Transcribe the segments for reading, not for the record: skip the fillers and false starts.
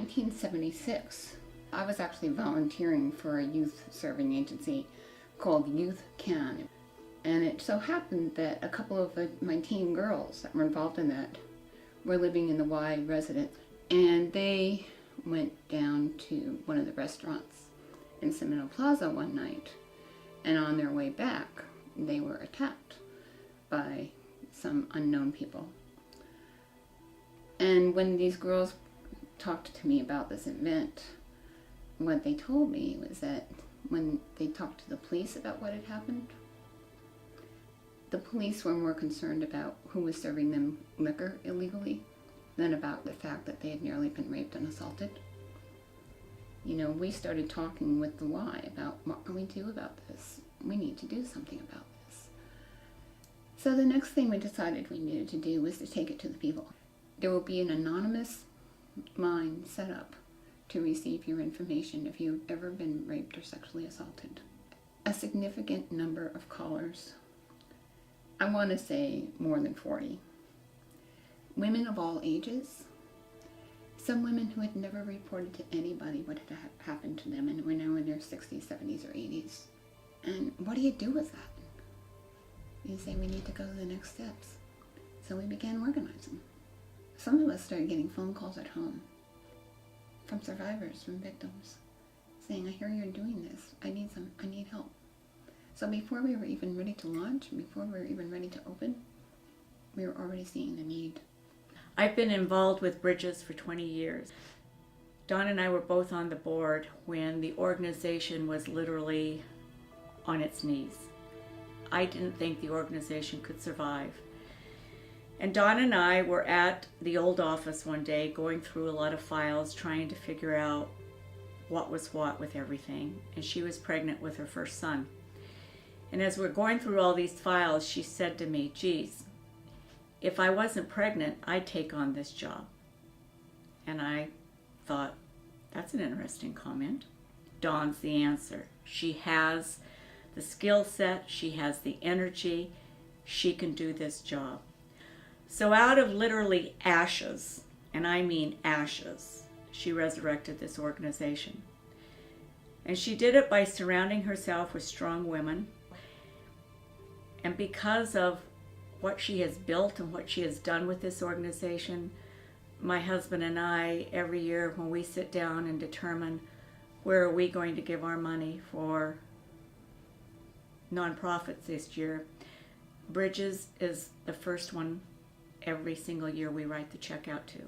1976, I was actually volunteering for a youth serving agency called Youth Can. And it so happened that a couple of my teen girls that were involved in that were living in the Y residence. And they went down to one of the restaurants in Seminole Plaza one night. And on their way back, they were attacked by some unknown people. And when these girls talked to me about this event, what they told me was that when they talked to the police about what had happened, the police were more concerned about who was serving them liquor illegally than about the fact that they had nearly been raped and assaulted. You know, we started talking with the Y about what can we do about this? We need to do something about this. So the next thing we decided we needed to do was to take it to the people. There will be an anonymous line set up to receive your information if you've ever been raped or sexually assaulted. A significant number of callers, I want to say more than 40. Women of all ages, some women who had never reported to anybody what had happened to them and were now in their 60s, 70s, or 80s. And what do you do with that? You say we need to go to the next steps. So we began organizing. Some of us started getting phone calls at home from survivors, from victims, saying, I hear you're doing this. I need help. So before we were even ready to launch, before we were even ready to open, we were already seeing the need. I've been involved with Bridges for 20 years. Dawn and I were both on the board when the organization was literally on its knees. I didn't think the organization could survive. And Dawn and I were at the old office one day going through a lot of files trying to figure out what was what with everything. And she was pregnant with her first son. And as we're going through all these files, she said to me, geez, if I wasn't pregnant, I'd take on this job. And I thought, that's an interesting comment. Dawn's the answer. She has the skill set, she has the energy, she can do this job. So out of literally ashes, and I mean ashes, she resurrected this organization. And she did it by surrounding herself with strong women. And because of what she has built and what she has done with this organization, my husband and I, every year when we sit down and determine where are we going to give our money for nonprofits this year, Bridges is the first one every single year we write the check out to.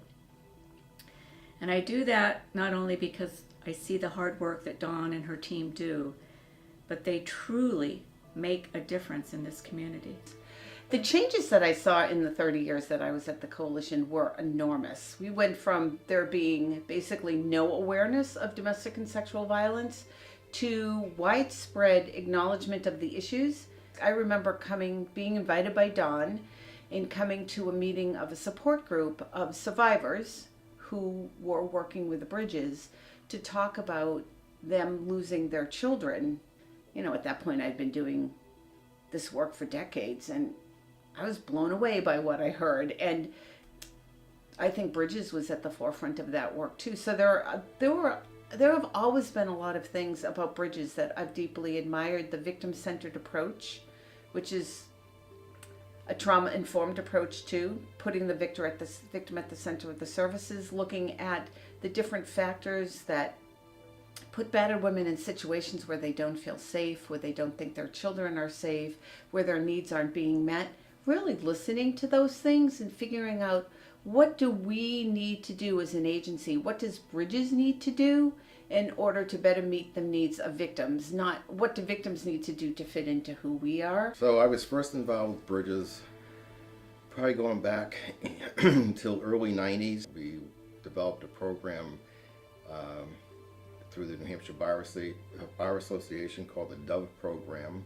And I do that not only because I see the hard work that Dawn and her team do, but they truly make a difference in this community. The changes that I saw in the 30 years that I was at the coalition were enormous. We went from there being basically no awareness of domestic and sexual violence to widespread acknowledgement of the issues. I remember being invited by Dawn and coming to a meeting of a support group of survivors who were working with the Bridges to talk about them losing their children. You know, at that point I'd been doing this work for decades, and I was blown away by what I heard. And I think Bridges was at the forefront of that work too. So there have always been a lot of things about Bridges that I've deeply admired. The victim-centered approach, which is a trauma-informed approach too, putting the victim at the center of the services, looking at the different factors that put battered women in situations where they don't feel safe, where they don't think their children are safe, where their needs aren't being met. Really listening to those things and figuring out, what do we need to do as an agency? What does Bridges need to do in order to better meet the needs of victims? Not what do victims need to do to fit into who we are. So I was first involved with Bridges probably going back until early 90s. We developed a program through the New Hampshire Bar Association called the DOVE program,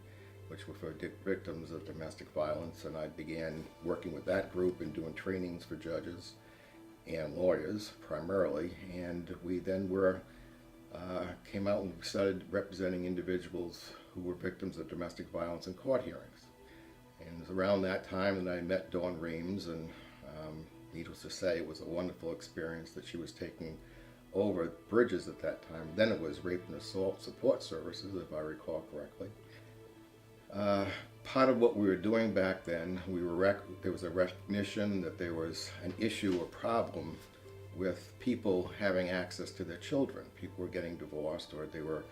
which were for victims of domestic violence, and I began working with that group and doing trainings for judges and lawyers primarily. And we then came out and started representing individuals who were victims of domestic violence in court hearings. And it was around that time that I met Dawn Reams, and needless to say, it was a wonderful experience that she was taking over Bridges at that time. Then it was Rape and Assault Support Services, if I recall correctly. Part of what we were doing back then, there was a recognition that there was an issue or problem with people having access to their children. People were getting divorced, or they were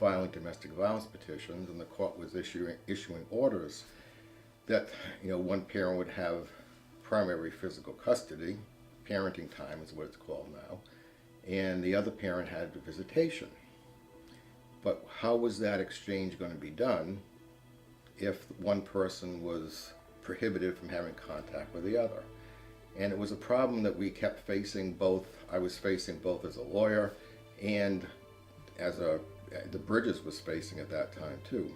filing domestic violence petitions, and the court was issuing orders that, one parent would have primary physical custody, parenting time is what it's called now, and the other parent had the visitation. But how was that exchange going to be done if one person was prohibited from having contact with the other? And it was a problem that we kept facing I was facing both as a lawyer and as the Bridges was facing at that time too.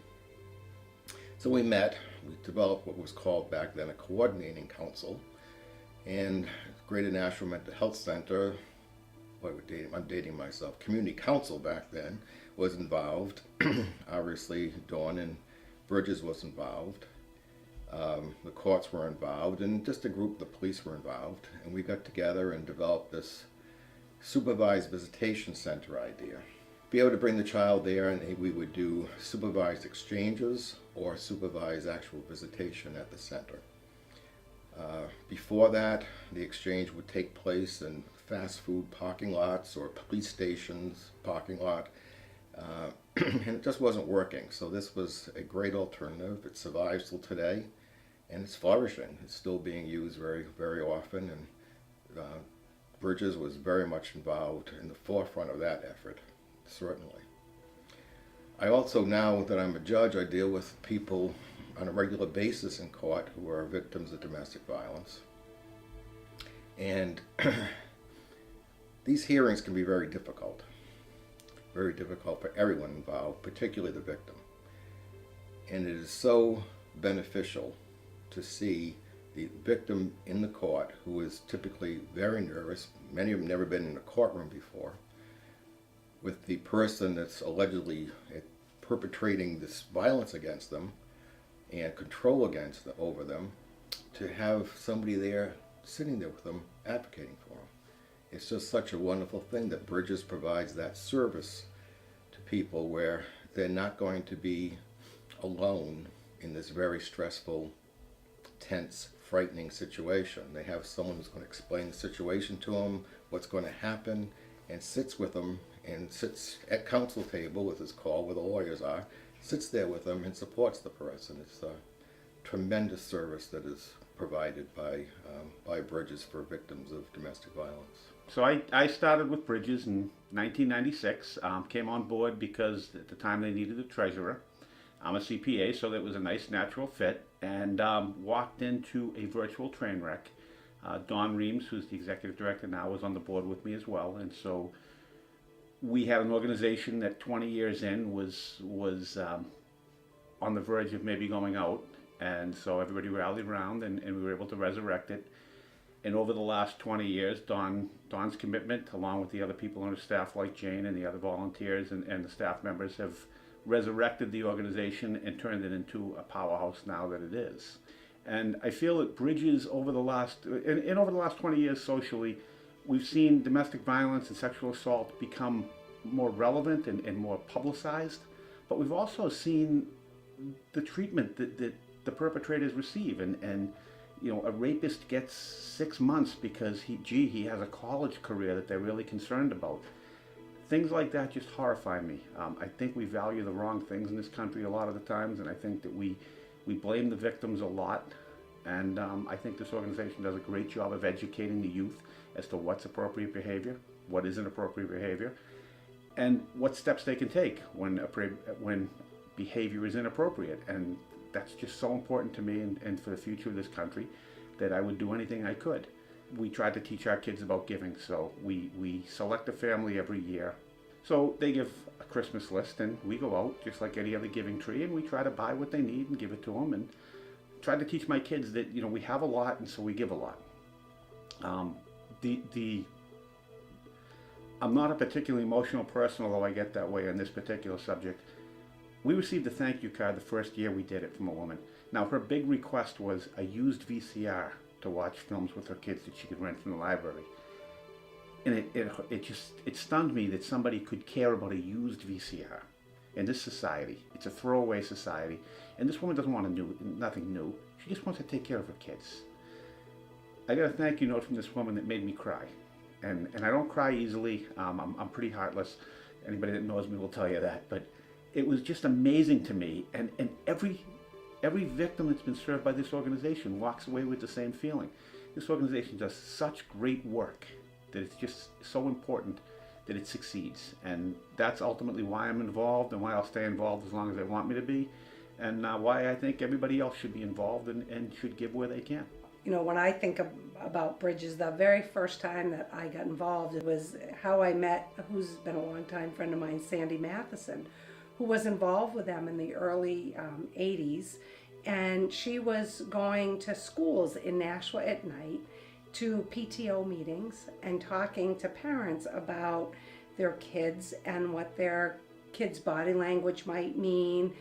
So we developed what was called back then a coordinating council, and Greater Nashville Mental Health Center, I'm dating myself, community council back then was involved. Obviously Dawn and Bridges was involved. The courts were involved, and just a group, the police were involved, and we got together and developed this supervised visitation center idea. Be able to bring the child there, and we would do supervised exchanges or supervised actual visitation at the center. Before that, the exchange would take place in fast food parking lots or police stations parking lot, and it just wasn't working. So this was a great alternative. It survives till today, and it's flourishing. It's still being used very, very often, and Bridges was very much involved in the forefront of that effort, certainly. I also, now that I'm a judge, I deal with people on a regular basis in court who are victims of domestic violence. And these hearings can be very difficult for everyone involved, particularly the victim. And it is so beneficial to see the victim in the court, who is typically very nervous. Many have never been in a courtroom before, with the person that's allegedly perpetrating this violence against them and control over them, to have somebody there, sitting there with them, advocating for them. It's just such a wonderful thing that Bridges provides that service to people, where they're not going to be alone in this very stressful, tense, frightening situation. They have someone who's going to explain the situation to them, what's going to happen, and sits with them, and sits at counsel table, as it's called, where the lawyers are, sits there with them and supports the person. It's a tremendous service that is provided by Bridges for victims of domestic violence. So I started with Bridges in 1996, came on board because at the time they needed a treasurer. I'm a CPA, so that was a nice natural fit, and walked into a virtual train wreck. Don Reams, who's the executive director now, was on the board with me as well, and so we had an organization that 20 years in was on the verge of maybe going out, and so everybody rallied around, and we were able to resurrect it. And over the last 20 years, Don's commitment, along with the other people on his staff like Jane and the other volunteers and the staff members, have resurrected the organization and turned it into a powerhouse now that it is. And I feel that Bridges over the last 20 years socially, we've seen domestic violence and sexual assault become more relevant and more publicized, but we've also seen the treatment that the perpetrators receive, and you know, a rapist gets 6 months because he has a college career that they're really concerned about. Things like that just horrify me. I think we value the wrong things in this country a lot of the times, and I think that we blame the victims a lot, and I think this organization does a great job of educating the youth as to what's appropriate behavior, what isn't appropriate behavior, and what steps they can take when behavior is inappropriate. And that's just so important to me and for the future of this country, that I would do anything I could. We try to teach our kids about giving, so we select a family every year. So they give a Christmas list, and we go out just like any other giving tree, and we try to buy what they need and give it to them, and try to teach my kids that, you know, we have a lot, and so we give a lot. I'm not a particularly emotional person, although I get that way on this particular subject. We received a thank you card the first year we did it from a woman. Now, her big request was a used VCR to watch films with her kids that she could rent from the library. And it stunned me that somebody could care about a used VCR in this society. It's a throwaway society, and this woman doesn't want nothing new. She just wants to take care of her kids. I got a thank you note from this woman that made me cry, and I don't cry easily. I'm pretty heartless. Anybody that knows me will tell you that. But it was just amazing to me, and every victim that's been served by this organization walks away with the same feeling. This organization does such great work that it's just so important that it succeeds. And that's ultimately why I'm involved and why I'll stay involved as long as they want me to be, and why I think everybody else should be involved and should give where they can. You know, when I think about Bridges, the very first time that I got involved, it was how I met, who's been a long-time friend of mine, Sandy Matheson, who was involved with them in the early 80s. And she was going to schools in Nashua at night to PTO meetings and talking to parents about their kids and what their kids' body language might mean,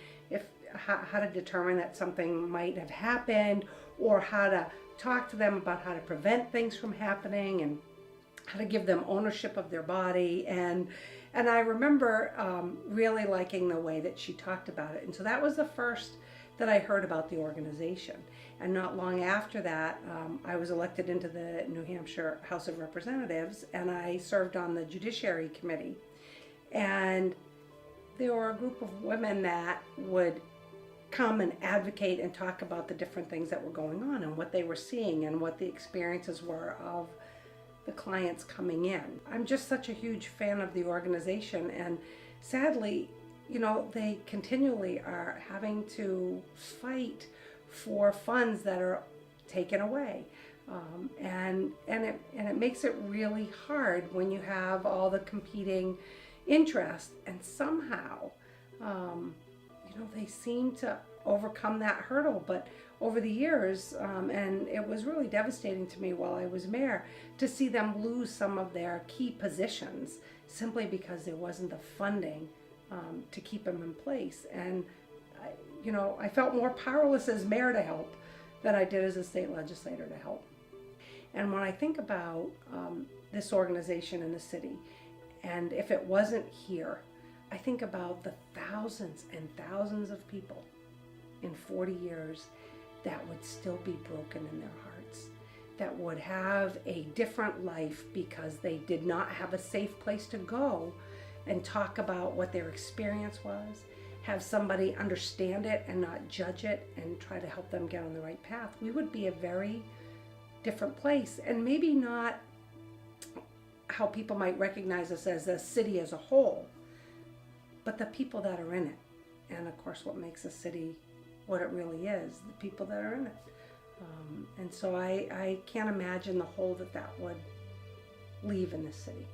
how to determine that something might have happened, or how to talk to them about how to prevent things from happening and how to give them ownership of their body. And I remember really liking the way that she talked about it. And so that was the first that I heard about the organization. And not long after that, I was elected into the New Hampshire House of Representatives, and I served on the Judiciary Committee. And there were a group of women that would come and advocate and talk about the different things that were going on and what they were seeing and what the experiences were of the clients coming in. I'm just such a huge fan of the organization, and sadly, you know, they continually are having to fight for funds that are taken away. And it makes it really hard when you have all the competing interests, and somehow, you know, they seem to overcome that hurdle. But over the years, and it was really devastating to me while I was mayor, to see them lose some of their key positions simply because there wasn't the funding to keep them in place. And you know, I felt more powerless as mayor to help than I did as a state legislator to help. And when I think about this organization in the city, and if it wasn't here, I think about the thousands and thousands of people in 40 years that would still be broken in their hearts, that would have a different life because they did not have a safe place to go and talk about what their experience was, have somebody understand it and not judge it and try to help them get on the right path. We would be a very different place, and maybe not how people might recognize us as a city as a whole, but the people that are in it. And of course, what makes a city what it really is, the people that are in it. And so I can't imagine the hole that would leave in this city.